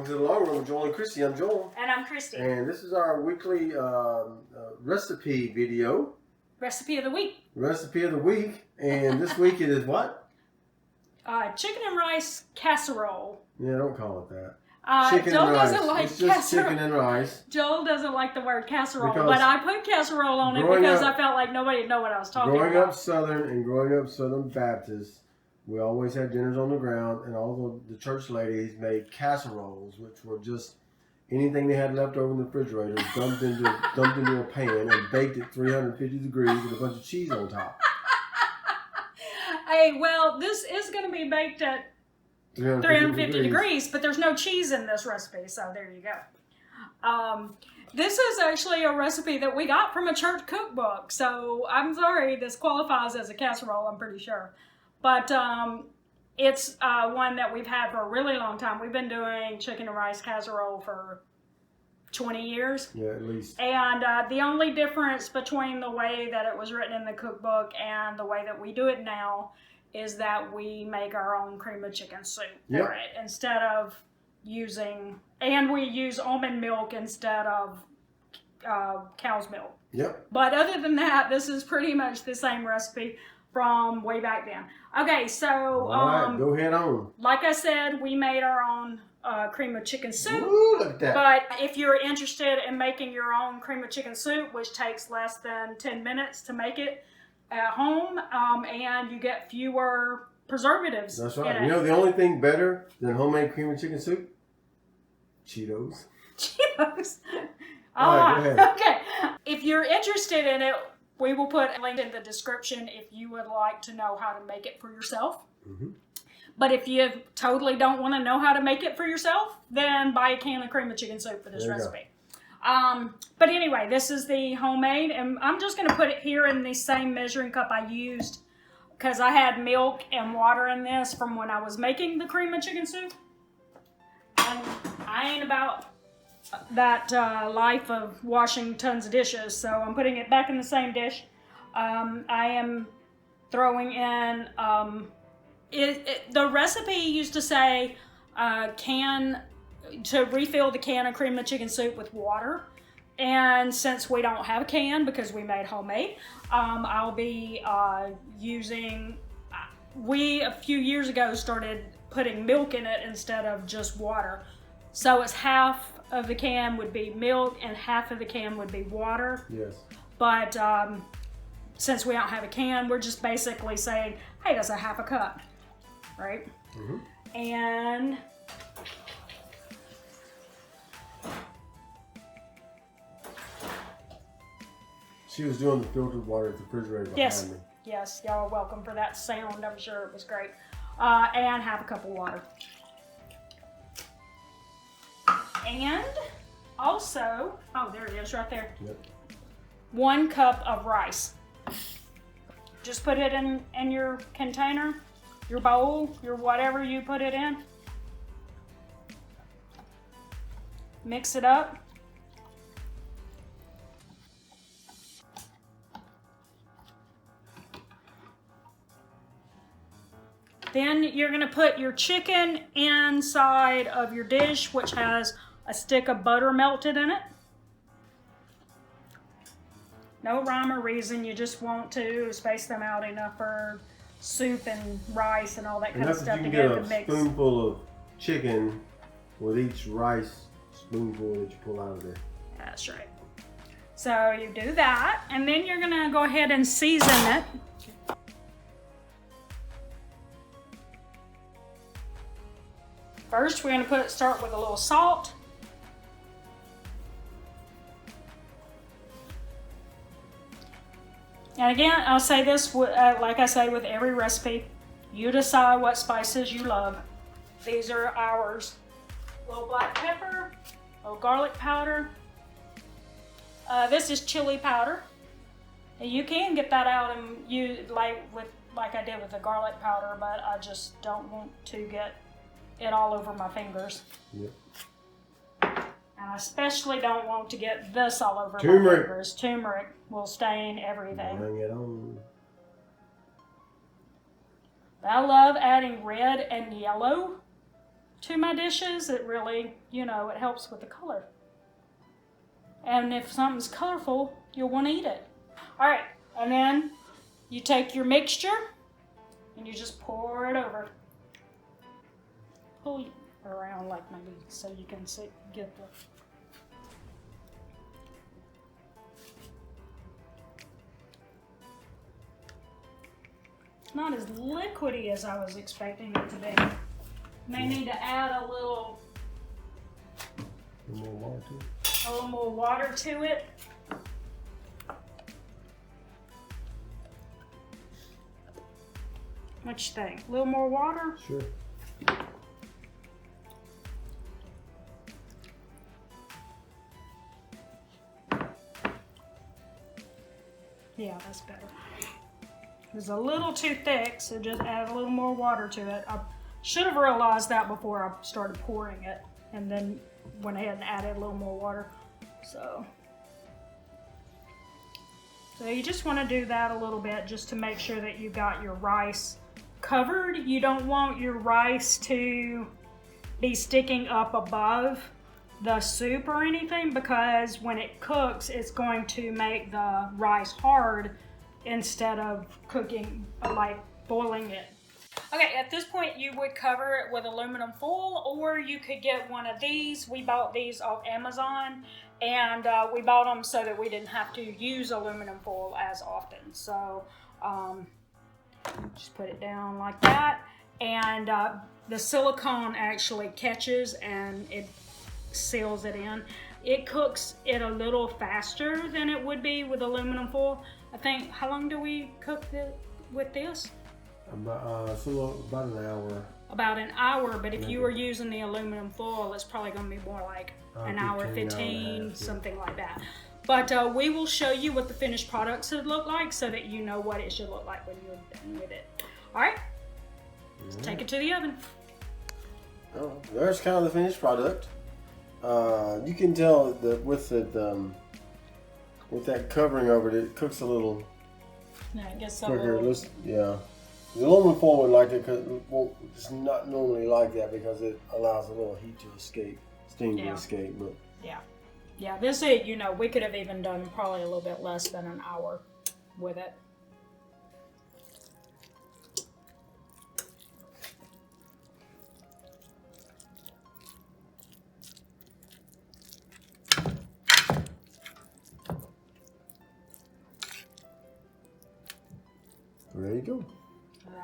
to the Long Room with Joel and Christy. I'm Joel. And I'm Christy. And this is our weekly recipe video. Recipe of the week. Recipe of the week. And this week it is what? Chicken and rice casserole. Yeah, don't call it that. Chicken Joel and rice. Doesn't like it's just casserole. Chicken and rice. Joel doesn't like the word casserole, but I put casserole on it because I felt like nobody would know what I was talking about. Growing up Southern Baptist, we always had dinners on the ground, and all the church ladies made casseroles, which were just anything they had left over in the refrigerator, dumped into a pan and baked at 350 degrees with a bunch of cheese on top. Hey, well, this is going to be baked at 350 degrees, but there's no cheese in this recipe, so there you go. This is actually a recipe that we got from a church cookbook, so I'm sorry, this qualifies as a casserole, I'm pretty sure. But it's one that we've had for a really long time. We've been doing chicken and rice casserole for 20 years. Yeah, at least. And the only difference between the way that it was written in the cookbook and the way that we do it now is that we make our own cream of chicken soup for it instead of using, and we use almond milk instead of cow's milk. Yep. But other than that, this is pretty much the same recipe from way back then. Okay, so all right, go ahead on. Like I said, we made our own cream of chicken soup. Ooh, look at that. But if you're interested in making your own cream of chicken soup, which takes less than 10 minutes to make it at home, and you get fewer preservatives. That's right. You know the only thing better than homemade cream of chicken soup? Cheetos. Cheetos. All right, go ahead. Okay. If you're interested in it, we will put a link in the description if you would like to know how to make it for yourself. Mm-hmm. But if you totally don't want to know how to make it for yourself, then buy a can of cream of chicken soup for this recipe. But anyway, this is the homemade, and I'm just going to put it here in the same measuring cup I used because I had milk and water in this from when I was making the cream of chicken soup. And I ain't about that life of washing tons of dishes, so I'm putting it back in the same dish. I am throwing in the recipe used to say to refill the can of cream of chicken soup with water, and since we don't have a can because we made homemade, I'll be using, we a few years ago started putting milk in it instead of just water, so it's half of the can would be milk and half of the can would be water. Yes. But since we don't have a can, we're just basically saying, hey, that's a half a cup, right? Mm-hmm. And she was doing the filtered water at the refrigerator behind me. Yes, y'all are welcome for that sound. I'm sure it was great. And half a cup of water. And also, oh, there it is right there. Yep. 1 cup of rice. Just put it in your container, your bowl, your whatever you put it in. Mix it up. Then you're going to put your chicken inside of your dish, which has a stick of butter melted in it. No rhyme or reason, you just want to space them out enough for soup and rice and all that kind of stuff to get the mix. A spoonful of chicken with each rice spoonful that you pull out of there. That's right. So you do that, and then you're going to go ahead and season it. First, we're going to start with a little salt. And again, I'll say this, like I say with every recipe, you decide what spices you love. These are ours. A little black pepper, a little garlic powder. This is chili powder. And you can get that out and use like I did with the garlic powder, but I just don't want to get it all over my fingers. Yep. And I especially don't want to get this all over my fingers. Turmeric will stain everything. Bring it on. I love adding red and yellow to my dishes. It really, it helps with the color. And if something's colorful, you'll want to eat it. All right, and then you take your mixture and you just pour it over. Pull around like maybe so you can see, get the. It's not as liquidy as I was expecting it to be. May need to add a little more water to it. What you think? A little more water? Sure. Yeah, that's better. It's a little too thick, so just add a little more water to it. I should have realized that before I started pouring it, and then went ahead and added a little more water. So you just want to do that a little bit just to make sure that you got your rice covered. You don't want your rice to be sticking up above the soup or anything, because when it cooks, it's going to make the rice hard instead of cooking, like boiling it. Okay, at this point you would cover it with aluminum foil, or you could get one of these. We bought these off Amazon, and we bought them so that we didn't have to use aluminum foil as often. So just put it down like that, and the silicone actually catches and it seals it in. It cooks it a little faster than it would be with aluminum foil. I think, how long do we cook with this? About an hour. About an hour, but if you were using the aluminum foil, it's probably going to be more like an hour 15, something like that. But we will show you what the finished product should look like so that you know what it should look like when you're done with it. All right, let's take it to the oven. Oh, there's kind of the finished product. You can tell that with that covering over it cooks a little quicker. The aluminum foil would like it because it's not normally like that because it allows a little heat to escape, steam to escape. But yeah, this we could have even done probably a little bit less than an hour with it. There you go.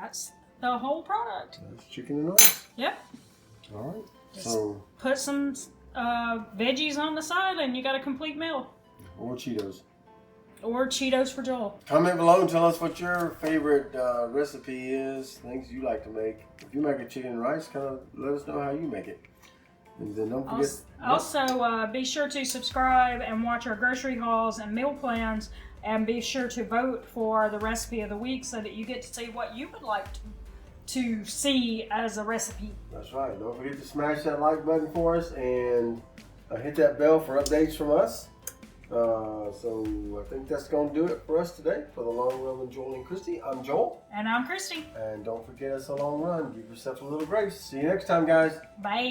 That's the whole product. That's chicken and rice. Yep. All right. So put some veggies on the side and you got a complete meal. Or Cheetos. Or Cheetos for Joel. Comment below and tell us what your favorite recipe is, things you like to make. If you make a chicken and rice, kind of let us know how you make it. And then don't forget. Also, be sure to subscribe and watch our grocery hauls and meal plans. And be sure to vote for the recipe of the week so that you get to see what you would like to see as a recipe. That's right. Don't forget to smash that like button for us and hit that bell for updates from us. So I think that's going to do it for us today. For the Long Run with Joel and Christy, I'm Joel. And I'm Christy. And don't forget, it's a long run. Give yourself a little grace. See you next time, guys. Bye.